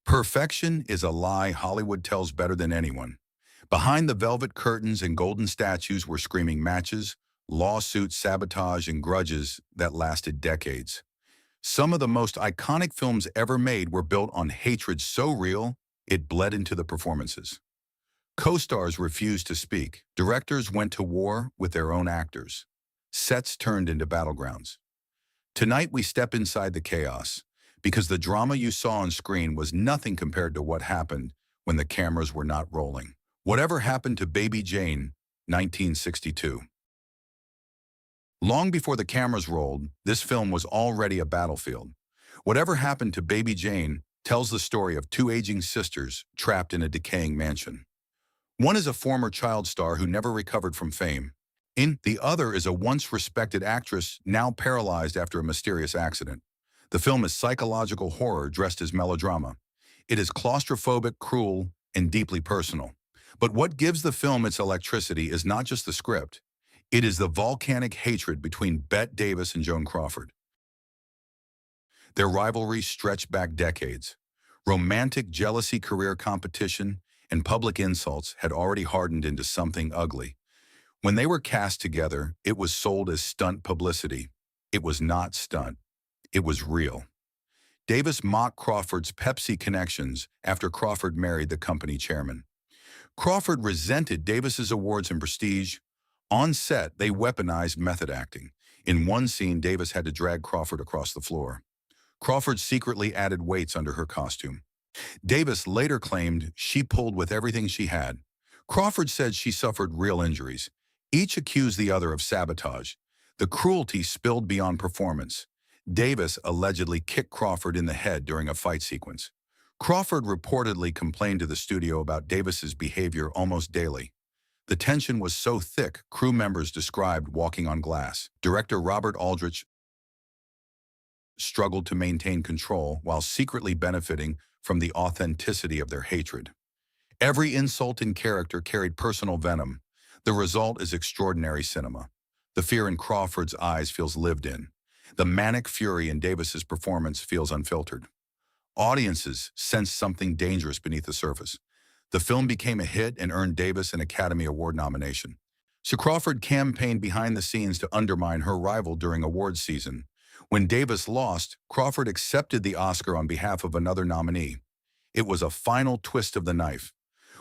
Perfection is a lie Hollywood tells better than anyone. Behind the velvet curtains and golden statues were screaming matches, lawsuits, sabotage, and grudges that lasted decades. Some of the most iconic films ever made were built on hatred so real, it bled into the performances. Co-stars refused to speak. Directors went to war with their own actors. Sets turned into battlegrounds. Tonight we step inside the chaos, because the drama you saw on screen was nothing compared to what happened when the cameras were not rolling. Whatever happened to Baby Jane, 1962. Long before the cameras rolled, this film was already a battlefield. Whatever happened to Baby Jane tells the story of two aging sisters trapped in a decaying mansion. One is a former child star who never recovered from fame. The other is a once respected actress now paralyzed after a mysterious accident. The film is psychological horror dressed as melodrama. It is claustrophobic, cruel, and deeply personal. But what gives the film its electricity is not just the script. It is the volcanic hatred between Bette Davis and Joan Crawford. Their rivalry stretched back decades. Romantic jealousy, career competition, and public insults had already hardened into something ugly. When they were cast together, it was sold as stunt publicity. It was not stunt. It was real. Davis mocked Crawford's Pepsi connections after Crawford married the company chairman. Crawford resented Davis's awards and prestige. On set, they weaponized method acting. In one scene, Davis had to drag Crawford across the floor. Crawford secretly added weights under her costume. Davis later claimed she pulled with everything she had. Crawford said she suffered real injuries. Each accused the other of sabotage. The cruelty spilled beyond performance. Davis allegedly kicked Crawford in the head during a fight sequence. Crawford reportedly complained to the studio about Davis's behavior almost daily. The tension was so thick, crew members described walking on glass. Director Robert Aldrich struggled to maintain control while secretly benefiting from the authenticity of their hatred. Every insult in character carried personal venom. The result is extraordinary cinema. The fear in Crawford's eyes feels lived in. The manic fury in Davis's performance feels unfiltered. Audiences sensed something dangerous beneath the surface. The film became a hit and earned Davis an Academy Award nomination. So Crawford campaigned behind the scenes to undermine her rival during awards season. When Davis lost, Crawford accepted the Oscar on behalf of another nominee. It was a final twist of the knife.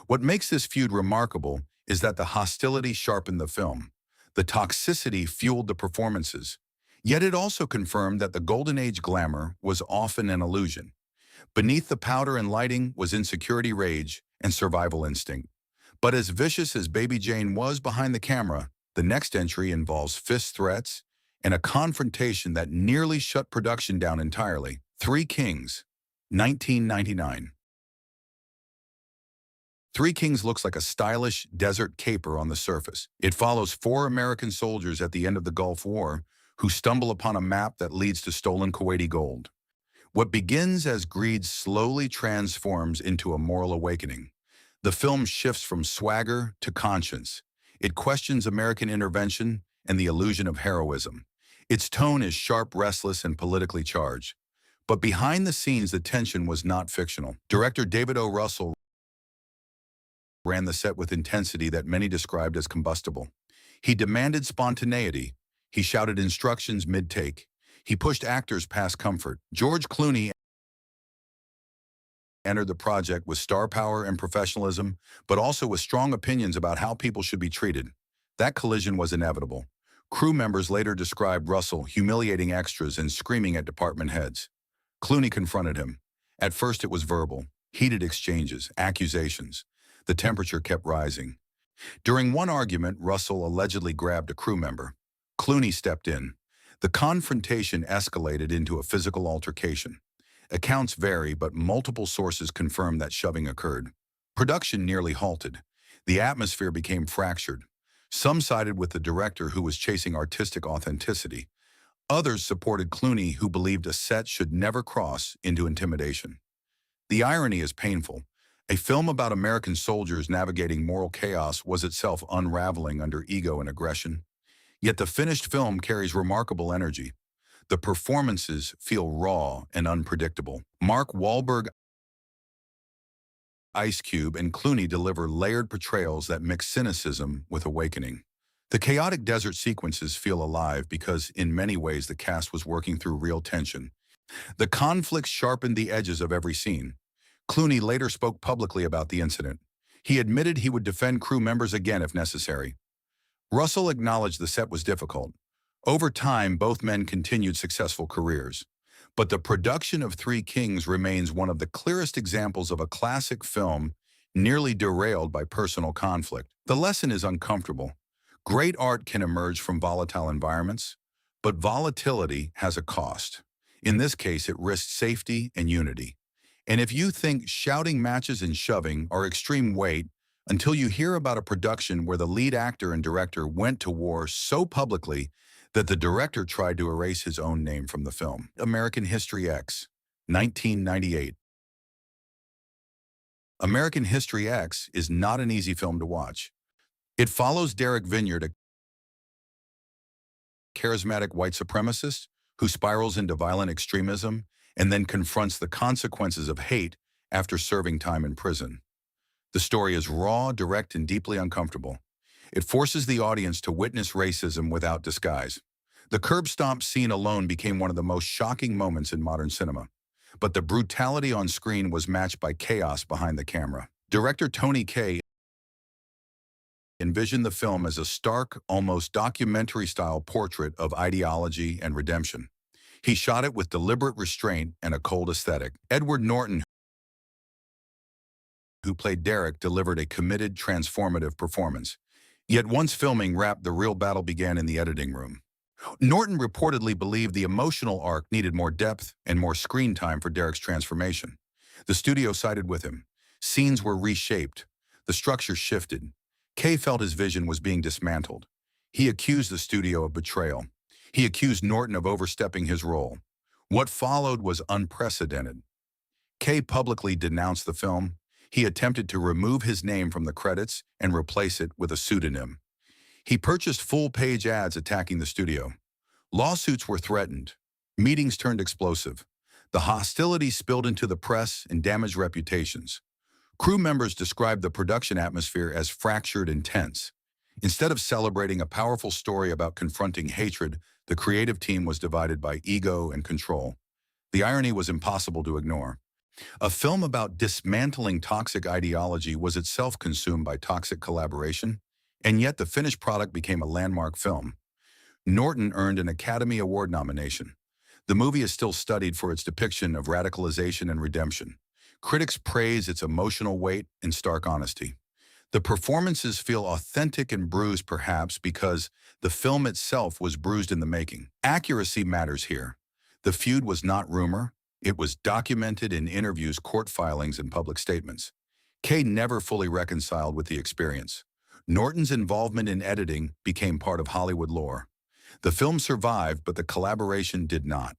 What makes this feud remarkable is that the hostility sharpened the film. The toxicity fueled the performances. Yet it also confirmed that the Golden Age glamour was often an illusion. Beneath the powder and lighting was insecurity, rage, and survival instinct. But as vicious as Baby Jane was behind the camera, the next entry involves fist threats and a confrontation that nearly shut production down entirely. Three Kings, 1999. Three Kings looks like a stylish desert caper on the surface. It follows four American soldiers at the end of the Gulf War who stumble upon a map that leads to stolen Kuwaiti gold. What begins as greed slowly transforms into a moral awakening. The film shifts from swagger to conscience. It questions American intervention and the illusion of heroism. Its tone is sharp, restless, and politically charged. But behind the scenes, the tension was not fictional. Director David O. Russell ran the set with intensity that many described as combustible. He demanded spontaneity. He shouted instructions mid-take. He pushed actors past comfort. George Clooney entered the project with star power and professionalism, but also with strong opinions about how people should be treated. That collision was inevitable. Crew members later described Russell humiliating extras and screaming at department heads. Clooney confronted him. At first it was verbal, heated exchanges, accusations. The temperature kept rising. During one argument, Russell allegedly grabbed a crew member. Clooney stepped in. The confrontation escalated into a physical altercation. Accounts vary, but multiple sources confirm that shoving occurred. Production nearly halted. The atmosphere became fractured. Some sided with the director, who was chasing artistic authenticity. Others supported Clooney, who believed a set should never cross into intimidation. The irony is painful. A film about American soldiers navigating moral chaos was itself unraveling under ego and aggression. Yet the finished film carries remarkable energy. The performances feel raw and unpredictable. Mark Wahlberg Ice Cube and Clooney deliver layered portrayals that mix cynicism with awakening. The chaotic desert sequences feel alive because, in many ways, the cast was working through real tension. The conflict sharpened the edges of every scene. Clooney later spoke publicly about the incident. He admitted he would defend crew members again if necessary. Russell acknowledged the set was difficult. Over time, both men continued successful careers. But the production of Three Kings remains one of the clearest examples of a classic film nearly derailed by personal conflict. The lesson is uncomfortable. Great art can emerge from volatile environments, but volatility has a cost. In this case, it risks safety and unity. And if you think shouting matches and shoving are extreme, wait until you hear about a production where the lead actor and director went to war so publicly that the director tried to erase his own name from the film. American History X, 1998. American History X is not an easy film to watch. It follows Derek Vineyard, a charismatic white supremacist who spirals into violent extremism and then confronts the consequences of hate after serving time in prison. The story is raw, direct, and deeply uncomfortable. It forces the audience to witness racism without disguise. The curb stomp scene alone became one of the most shocking moments in modern cinema. But the brutality on screen was matched by chaos behind the camera. Director Tony Kaye envisioned the film as a stark, almost documentary-style portrait of ideology and redemption. He shot it with deliberate restraint and a cold aesthetic. Edward Norton, who played Derek, delivered a committed, transformative performance. Yet once filming wrapped, the real battle began in the editing room. Norton reportedly believed the emotional arc needed more depth and more screen time for Derek's transformation. The studio sided with him. Scenes were reshaped. The structure shifted. Kaye felt his vision was being dismantled. He accused the studio of betrayal. He accused Norton of overstepping his role. What followed was unprecedented. Kaye publicly denounced the film. He attempted to remove his name from the credits and replace it with a pseudonym. He purchased full-page ads attacking the studio. Lawsuits were threatened. Meetings turned explosive. The hostility spilled into the press and damaged reputations. Crew members described the production atmosphere as fractured and tense. Instead of celebrating a powerful story about confronting hatred, the creative team was divided by ego and control. The irony was impossible to ignore. A film about dismantling toxic ideology was itself consumed by toxic collaboration, and yet the finished product became a landmark film. Norton earned an Academy Award nomination. The movie is still studied for its depiction of radicalization and redemption. Critics praise its emotional weight and stark honesty. The performances feel authentic and bruised, perhaps because the film itself was bruised in the making. Accuracy matters here. The feud was not rumor. It was documented in interviews, court filings, and public statements. Kaye never fully reconciled with the experience. Norton's involvement in editing became part of Hollywood lore. The film survived, but the collaboration did not.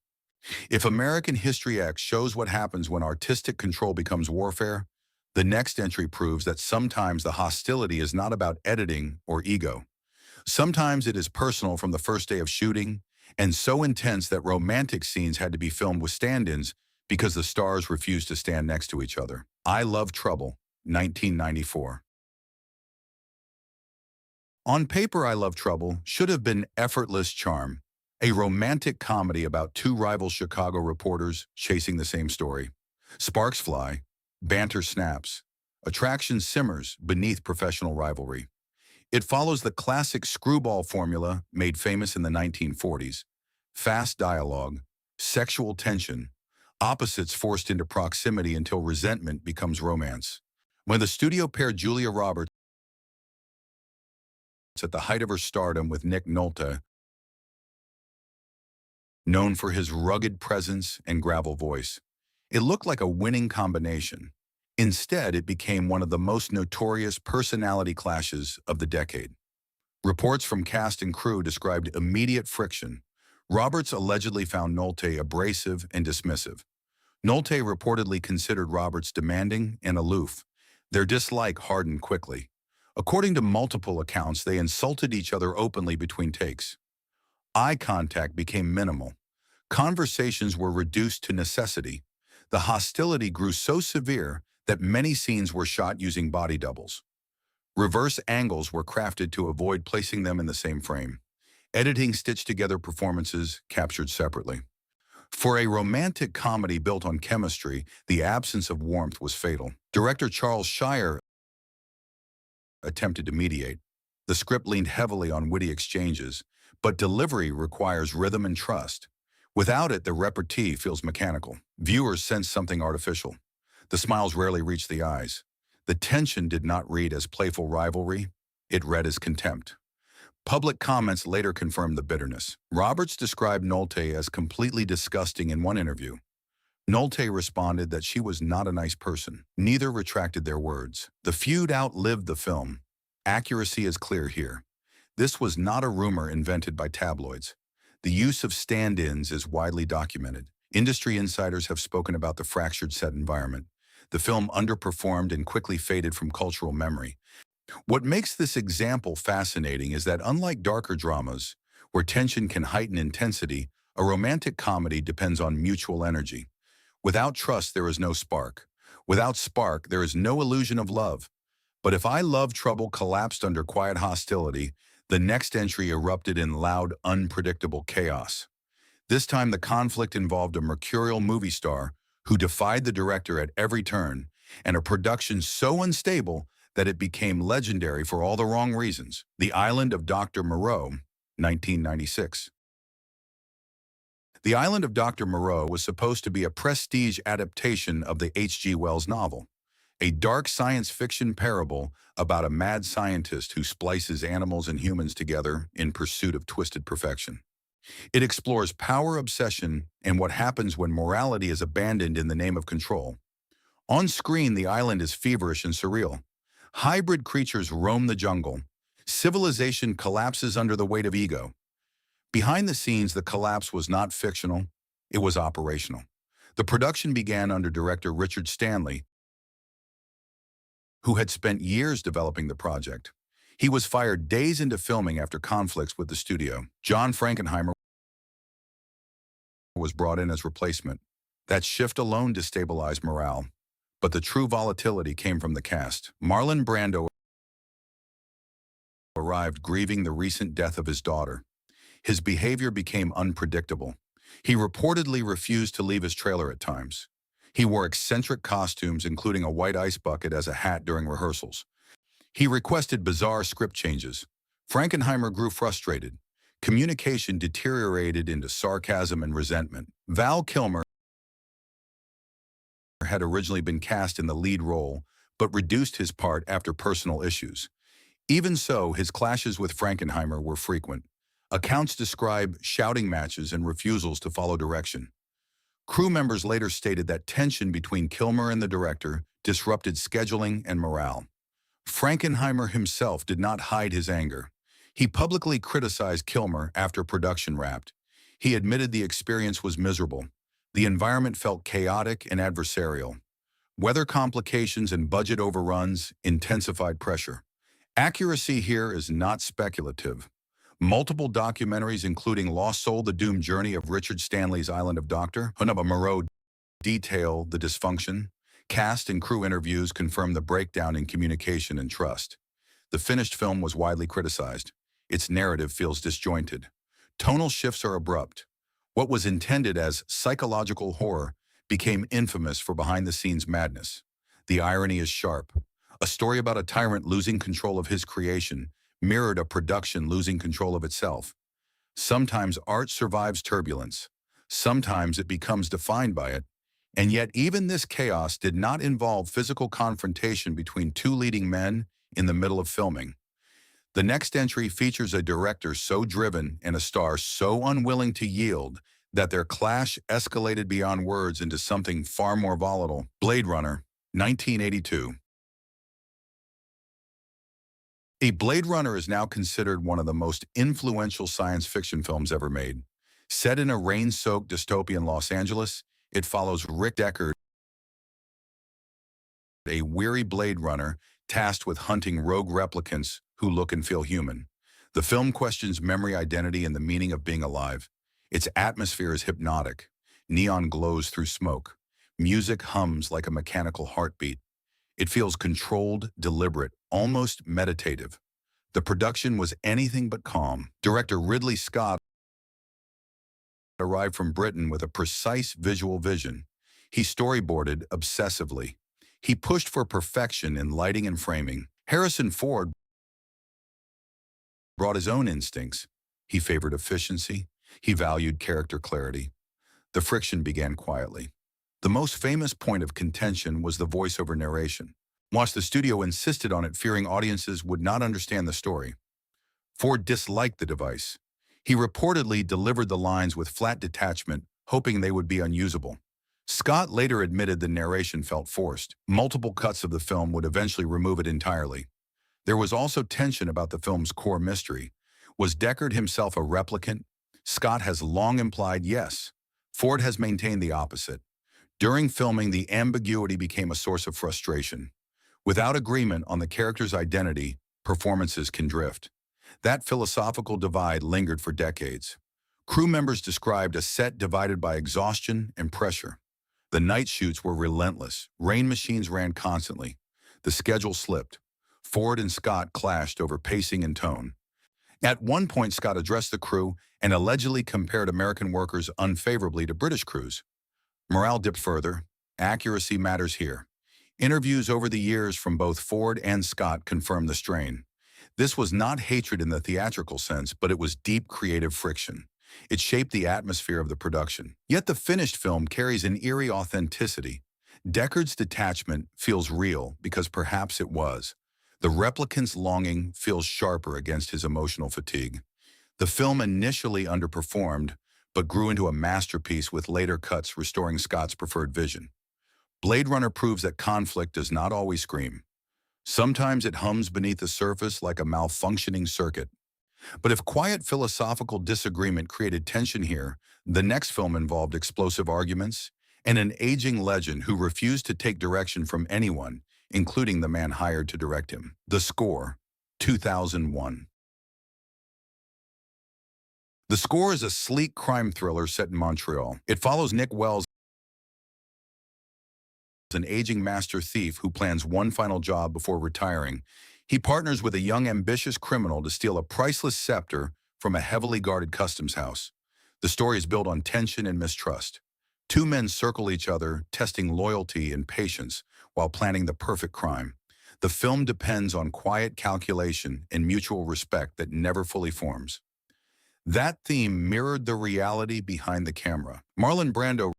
If American History X shows what happens when artistic control becomes warfare, the next entry proves that sometimes the hostility is not about editing or ego. Sometimes it is personal from the first day of shooting, and so intense that romantic scenes had to be filmed with stand-ins because the stars refused to stand next to each other. I Love Trouble, 1994. On paper, I Love Trouble should have been effortless charm, a romantic comedy about two rival Chicago reporters chasing the same story. Sparks fly, banter snaps, attraction simmers beneath professional rivalry. It follows the classic screwball formula made famous in the 1940s. Fast dialogue, sexual tension, opposites forced into proximity until resentment becomes romance. When the studio paired Julia Roberts at the height of her stardom with Nick Nolte, known for his rugged presence and gravel voice, it looked like a winning combination. Instead, it became one of the most notorious personality clashes of the decade. Reports from cast and crew described immediate friction. Roberts allegedly found Nolte abrasive and dismissive. Nolte reportedly considered Roberts demanding and aloof. Their dislike hardened quickly. According to multiple accounts, they insulted each other openly between takes. Eye contact became minimal. Conversations were reduced to necessity. The hostility grew so severe that many scenes were shot using body doubles. Reverse angles were crafted to avoid placing them in the same frame. Editing stitched together performances captured separately. For a romantic comedy built on chemistry, the absence of warmth was fatal. Director Charles Shire attempted to mediate. The script leaned heavily on witty exchanges, but delivery requires rhythm and trust. Without it, the repartee feels mechanical. Viewers sense something artificial. The smiles rarely reach the eyes. The tension did not read as playful rivalry. It read as contempt. Public comments later confirmed the bitterness. Roberts described Nolte as completely disgusting in one interview. Nolte responded that she was not a nice person. Neither retracted their words. The feud outlived the film. Accuracy is clear here. This was not a rumor invented by tabloids. The use of stand-ins is widely documented. Industry insiders have spoken about the fractured set environment. The film underperformed and quickly faded from cultural memory. What makes this example fascinating is that unlike darker dramas, where tension can heighten intensity, a romantic comedy depends on mutual energy. Without trust, there is no spark. Without spark, there is no illusion of love. But if I Love Trouble collapsed under quiet hostility, the next entry erupted in loud, unpredictable chaos. This time, the conflict involved a mercurial movie star who defied the director at every turn, and a production so unstable that it became legendary for all the wrong reasons. The Island of Dr. Moreau, 1996. The Island of Dr. Moreau was supposed to be a prestige adaptation of the H.G. Wells novel, a dark science fiction parable about a mad scientist who splices animals and humans together in pursuit of twisted perfection. It explores power obsession and what happens when morality is abandoned in the name of control. On screen, the island is feverish and surreal. Hybrid creatures roam the jungle. Civilization collapses under the weight of ego. Behind the scenes, the collapse was not fictional, it was operational. The production began under director Richard Stanley, who had spent years developing the project. He was fired days into filming after conflicts with the studio. John Frankenheimer was brought in as replacement. That shift alone destabilized morale. But the true volatility came from the cast. Marlon Brando arrived grieving the recent death of his daughter. His behavior became unpredictable. He reportedly refused to leave his trailer at times. He wore eccentric costumes, including a white ice bucket as a hat during rehearsals. He requested bizarre script changes. Frankenheimer grew frustrated. Communication deteriorated into sarcasm and resentment. Val Kilmer had originally been cast in the lead role, but reduced his part after personal issues. Even so, his clashes with Frankenheimer were frequent. Accounts describe shouting matches and refusals to follow direction. Crew members later stated that tension between Kilmer and the director disrupted scheduling and morale. Frankenheimer himself did not hide his anger. He publicly criticized Kilmer after production wrapped. He admitted the experience was miserable. The environment felt chaotic and adversarial. Weather complications and budget overruns intensified pressure. Accuracy here is not speculative. Multiple documentaries, including Lost Soul: The Doomed Journey of Richard Stanley's Island of Dr. Moreau, detail the dysfunction. Cast and crew interviews confirm the breakdown in communication and trust. The finished film was widely criticized. Its narrative feels disjointed. Tonal shifts are abrupt. What was intended as psychological horror became infamous for behind-the-scenes madness. The irony is sharp. A story about a tyrant losing control of his creation mirrored a production losing control of itself. Sometimes art survives turbulence. Sometimes it becomes defined by it. And yet even this chaos did not involve physical confrontation between two leading men in the middle of filming. The next entry features a director so driven and a star so unwilling to yield that their clash escalated beyond words into something far more volatile. Blade Runner, 1982. A Blade Runner is now considered one of the most influential science fiction films ever made. Set in a rain-soaked dystopian Los Angeles, it follows Rick Deckard, a weary Blade Runner tasked with hunting rogue replicants who look and feel human. The film questions memory, identity, and the meaning of being alive. Its atmosphere is hypnotic. Neon glows through smoke. Music hums like a mechanical heartbeat. It feels controlled, deliberate, almost meditative. The production was anything but calm. Director Ridley Scott arrived from Britain with a precise visual vision. He storyboarded obsessively. He pushed for perfection in lighting and framing. Harrison Ford brought his own instincts. He favored efficiency. He valued character clarity. The friction began quietly. The most famous point of contention was the voiceover narration. Whilst the studio insisted on it, fearing audiences would not understand the story, Ford disliked the device. He reportedly delivered the lines with flat detachment, hoping they would be unusable. Scott later admitted the narration felt forced. Multiple cuts of the film would eventually remove it entirely. There was also tension about the film's core mystery. Was Deckard himself a replicant? Scott has long implied yes. Ford has maintained the opposite. During filming, the ambiguity became a source of frustration. Without agreement on the character's identity, performances can drift. That philosophical divide lingered for decades. Crew members described a set divided by exhaustion and pressure. The night shoots were relentless. Rain machines ran constantly. The schedule slipped. Ford and Scott clashed over pacing and tone. At one point, Scott addressed the crew and allegedly compared American workers unfavorably to British crews. Morale dipped further. Accuracy matters here. Interviews over the years from both Ford and Scott confirmed the strain. This was not hatred in the theatrical sense, but it was deep creative friction. It shaped the atmosphere of the production. Yet the finished film carries an eerie authenticity. Deckard's detachment feels real because perhaps it was. The replicant's longing feels sharper against his emotional fatigue. The film initially underperformed, but grew into a masterpiece with later cuts restoring Scott's preferred vision. Blade Runner proves that conflict does not always scream. Sometimes it hums beneath the surface like a malfunctioning circuit. But if quiet philosophical disagreement created tension here, the next film involved explosive arguments and an aging legend who refused to take direction from anyone, including the man hired to direct him. The Score, 2001. The Score is a sleek crime thriller set in Montreal. It follows Nick Wells, an aging master thief who plans one final job before retiring. He partners with a young, ambitious criminal to steal a priceless scepter from a heavily guarded customs house. The story is built on tension and mistrust. Two men circle each other, testing loyalty and patience while planning the perfect crime. The film depends on quiet calculation and mutual respect that never fully forms. That theme mirrored the reality behind the camera. Marlon Brando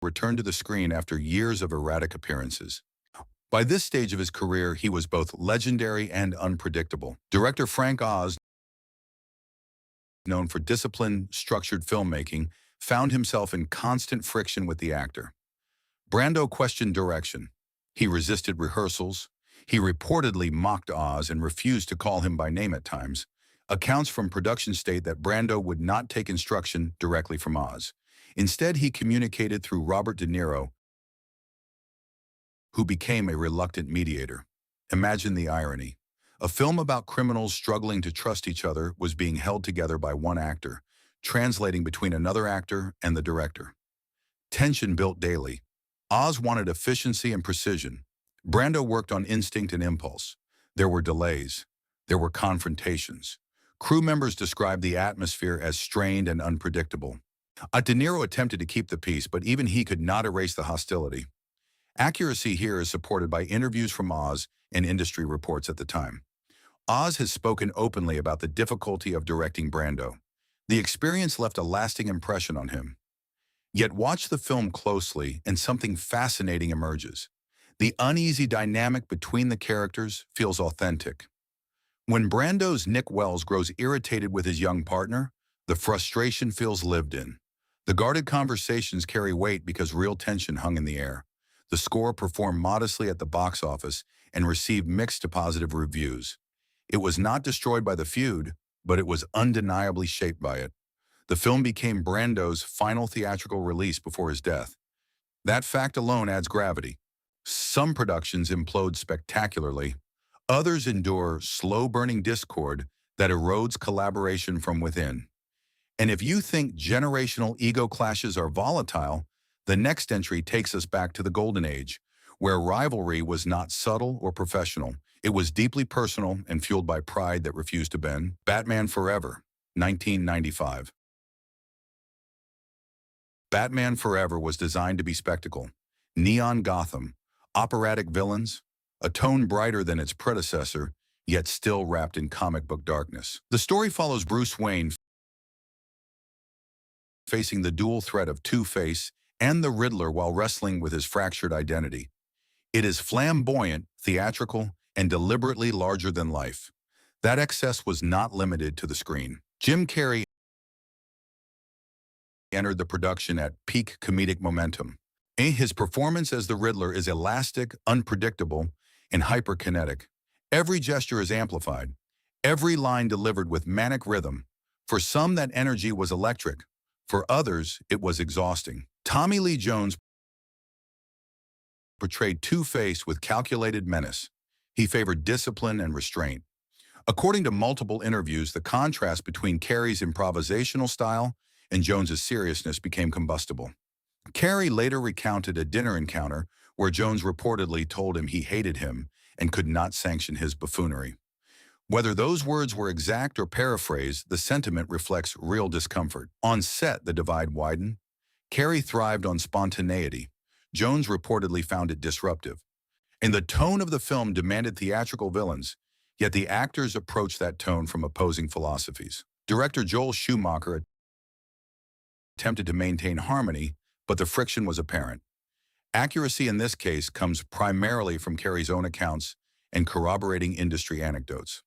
returned to the screen after years of erratic appearances. By this stage of his career, he was both legendary and unpredictable. Director Frank Oz, known for disciplined, structured filmmaking, found himself in constant friction with the actor. Brando questioned direction. He resisted rehearsals. He reportedly mocked Oz and refused to call him by name at times. Accounts from production state that Brando would not take instruction directly from Oz. Instead, he communicated through Robert De Niro, who became a reluctant mediator. Imagine the irony. A film about criminals struggling to trust each other was being held together by one actor, translating between another actor and the director. Tension built daily. Oz wanted efficiency and precision. Brando worked on instinct and impulse. There were delays. There were confrontations. Crew members described the atmosphere as strained and unpredictable. De Niro attempted to keep the peace, but even he could not erase the hostility. Accuracy here is supported by interviews from Oz and industry reports at the time. Oz has spoken openly about the difficulty of directing Brando. The experience left a lasting impression on him. Yet watch the film closely and something fascinating emerges. The uneasy dynamic between the characters feels authentic. When Brando's Nick Wells grows irritated with his young partner, the frustration feels lived in. The guarded conversations carry weight because real tension hung in the air. The Score performed modestly at the box office and received mixed to positive reviews. It was not destroyed by the feud, but it was undeniably shaped by it. The film became Brando's final theatrical release before his death. That fact alone adds gravity. Some productions implode spectacularly. Others endure slow-burning discord that erodes collaboration from within. And if you think generational ego clashes are volatile, the next entry takes us back to the Golden Age, where rivalry was not subtle or professional. It was deeply personal and fueled by pride that refused to bend. Batman Forever, 1995. Batman Forever was designed to be spectacle. Neon Gotham, operatic villains, a tone brighter than its predecessor, yet still wrapped in comic book darkness. The story follows Bruce Wayne facing the dual threat of Two-Face and the Riddler while wrestling with his fractured identity. It is flamboyant, theatrical, and deliberately larger than life. That excess was not limited to the screen. Jim Carrey entered the production at peak comedic momentum. His performance as the Riddler is elastic, unpredictable, and hyperkinetic. Every gesture is amplified, every line delivered with manic rhythm. For some, that energy was electric. For others, it was exhausting. Tommy Lee Jones portrayed Two-Face with calculated menace. He favored discipline and restraint. According to multiple interviews, the contrast between Carrey's improvisational style and Jones's seriousness became combustible. Carrey later recounted a dinner encounter where Jones reportedly told him he hated him and could not sanction his buffoonery. Whether those words were exact or paraphrased, the sentiment reflects real discomfort. On set, the divide widened. Carrey thrived on spontaneity. Jones reportedly found it disruptive. And the tone of the film demanded theatrical villains, yet the actors approached that tone from opposing philosophies. Director Joel Schumacher attempted to maintain harmony, but the friction was apparent. Accuracy in this case comes primarily from Carrey's own accounts and corroborating industry anecdotes.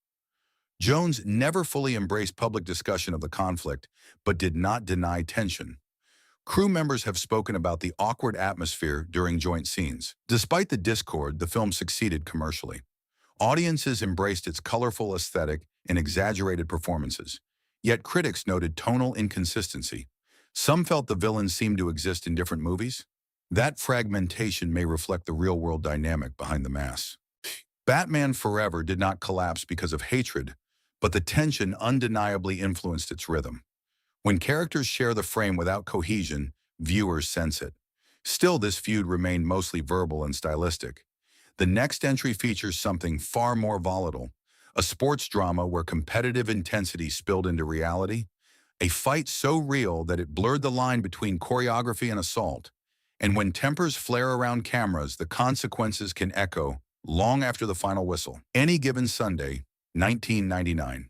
Jones never fully embraced public discussion of the conflict, but did not deny tension. Crew members have spoken about the awkward atmosphere during joint scenes. Despite the discord, the film succeeded commercially. Audiences embraced its colorful aesthetic and exaggerated performances. Yet critics noted tonal inconsistency. Some felt the villains seemed to exist in different movies. That fragmentation may reflect the real-world dynamic behind the mask. Batman Forever did not collapse because of hatred, but the tension undeniably influenced its rhythm. When characters share the frame without cohesion, viewers sense it. Still, this feud remained mostly verbal and stylistic. The next entry features something far more volatile, a sports drama where competitive intensity spilled into reality, a fight so real that it blurred the line between choreography and assault. And when tempers flare around cameras, the consequences can echo long after the final whistle. Any Given Sunday, 1999.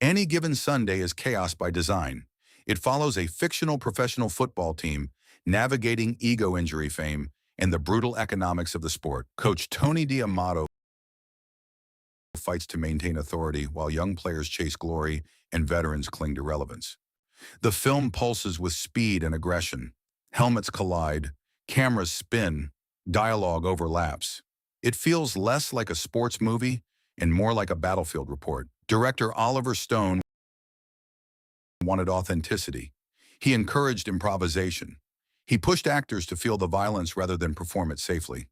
Any Given Sunday is chaos by design. It follows a fictional professional football team navigating ego injury fame and the brutal economics of the sport. Coach Tony D'Amato fights to maintain authority while young players chase glory and veterans cling to relevance. The film pulses with speed and aggression. Helmets collide, cameras spin, dialogue overlaps. It feels less like a sports movie and more like a battlefield report. Director Oliver Stone wanted authenticity. He encouraged improvisation. He pushed actors to feel the violence rather than perform it safely.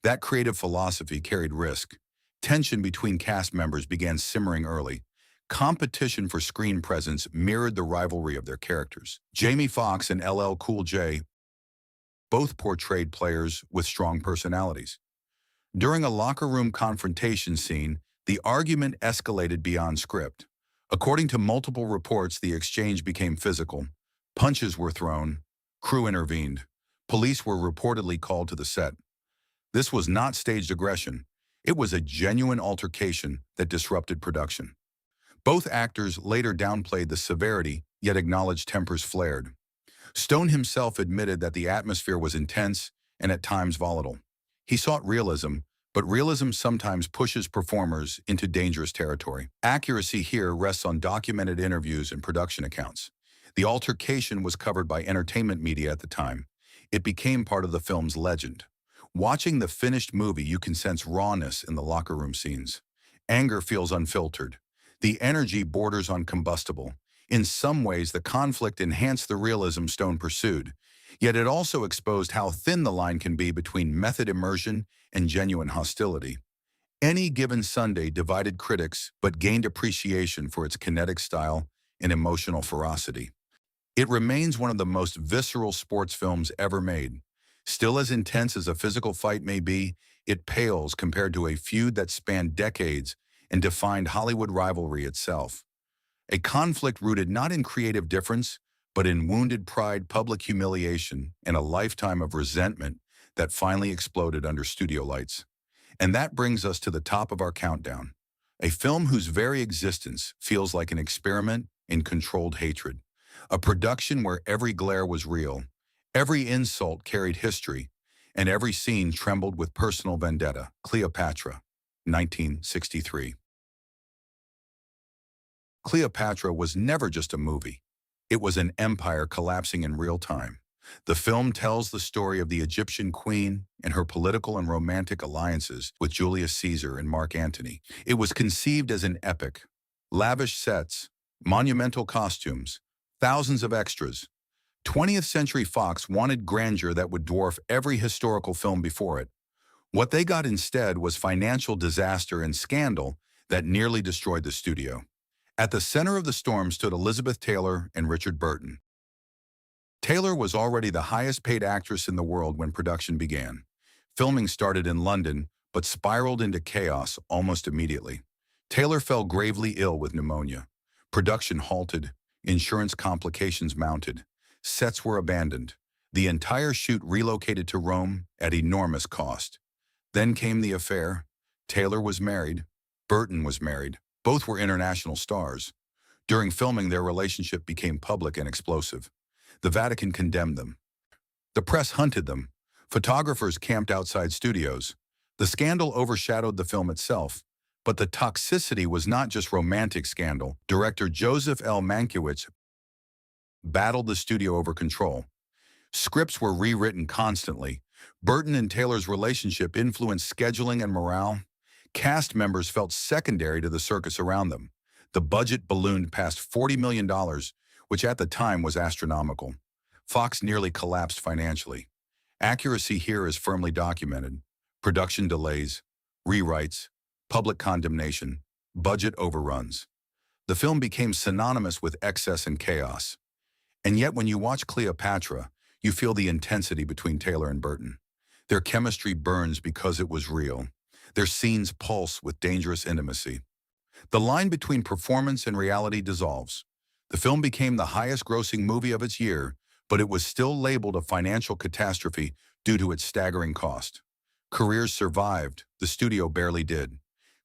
That creative philosophy carried risk. Tension between cast members began simmering early. Competition for screen presence mirrored the rivalry of their characters. Jamie Foxx and LL Cool J both portrayed players with strong personalities. During a locker room confrontation scene, the argument escalated beyond script. According to multiple reports, the exchange became physical. Punches were thrown. Crew intervened. Police were reportedly called to the set. This was not staged aggression. It was a genuine altercation that disrupted production. Both actors later downplayed the severity, yet acknowledged tempers flared. Stone himself admitted that the atmosphere was intense and at times volatile. He sought realism, but realism sometimes pushes performers into dangerous territory. Accuracy here rests on documented interviews and production accounts. The altercation was covered by entertainment media at the time. It became part of the film's legend. Watching the finished movie, you can sense rawness in the locker room scenes. Anger feels unfiltered. The energy borders on combustible. In some ways, the conflict enhanced the realism Stone pursued, yet it also exposed how thin the line can be between method immersion and genuine hostility. Any Given Sunday divided critics but gained appreciation for its kinetic style and emotional ferocity. It remains one of the most visceral sports films ever made. Still as intense as a physical fight may be, it pales compared to a feud that spanned decades and defined Hollywood rivalry itself. A conflict rooted not in creative difference, but in wounded pride, public humiliation, and a lifetime of resentment that finally exploded under studio lights. And that brings us to the top of our countdown, a film whose very existence feels like an experiment in controlled hatred, a production where every glare was real, every insult carried history, and every scene trembled with personal vendetta. Cleopatra, 1963. Cleopatra was never just a movie. It was an empire collapsing in real time. The film tells the story of the Egyptian queen and her political and romantic alliances with Julius Caesar and Mark Antony. It was conceived as an epic. Lavish sets, monumental costumes, thousands of extras. 20th Century Fox wanted grandeur that would dwarf every historical film before it. What they got instead was financial disaster and scandal that nearly destroyed the studio. At the center of the storm stood Elizabeth Taylor and Richard Burton. Taylor was already the highest-paid actress in the world when production began. Filming started in London, but spiraled into chaos almost immediately. Taylor fell gravely ill with pneumonia. Production halted, insurance complications mounted. Sets were abandoned. The entire shoot relocated to Rome at enormous cost. Then came the affair. Taylor was married. Burton was married. Both were international stars. During filming, their relationship became public and explosive. The Vatican condemned them. The press hunted them. Photographers camped outside studios. The scandal overshadowed the film itself. But the toxicity was not just romantic scandal. Director Joseph L. Mankiewicz battled the studio over control. Scripts were rewritten constantly. Burton and Taylor's relationship influenced scheduling and morale. Cast members felt secondary to the circus around them. The budget ballooned past $40 million, which at the time was astronomical. Fox nearly collapsed financially. Accuracy here is firmly documented. Production delays, rewrites, public condemnation, budget overruns. The film became synonymous with excess and chaos. And yet when you watch Cleopatra, you feel the intensity between Taylor and Burton. Their chemistry burns because it was real. Their scenes pulse with dangerous intimacy. The line between performance and reality dissolves. The film became the highest-grossing movie of its year, but it was still labeled a financial catastrophe due to its staggering cost. Careers survived, the studio barely did.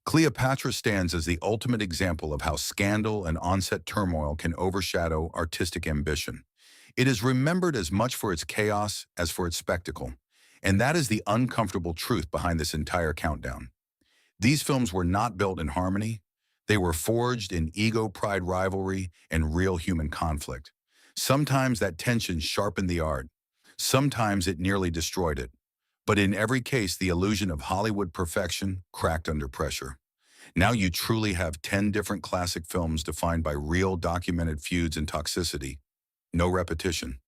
Cleopatra stands as the ultimate example of how scandal and on-set turmoil can overshadow artistic ambition. It is remembered as much for its chaos as for its spectacle. And that is the uncomfortable truth behind this entire countdown. These films were not built in harmony. They were forged in ego-pride rivalry and real human conflict. Sometimes that tension sharpened the art. Sometimes it nearly destroyed it. But in every case, the illusion of Hollywood perfection cracked under pressure. Now you truly have 10 different classic films defined by real documented feuds and toxicity. No repetition.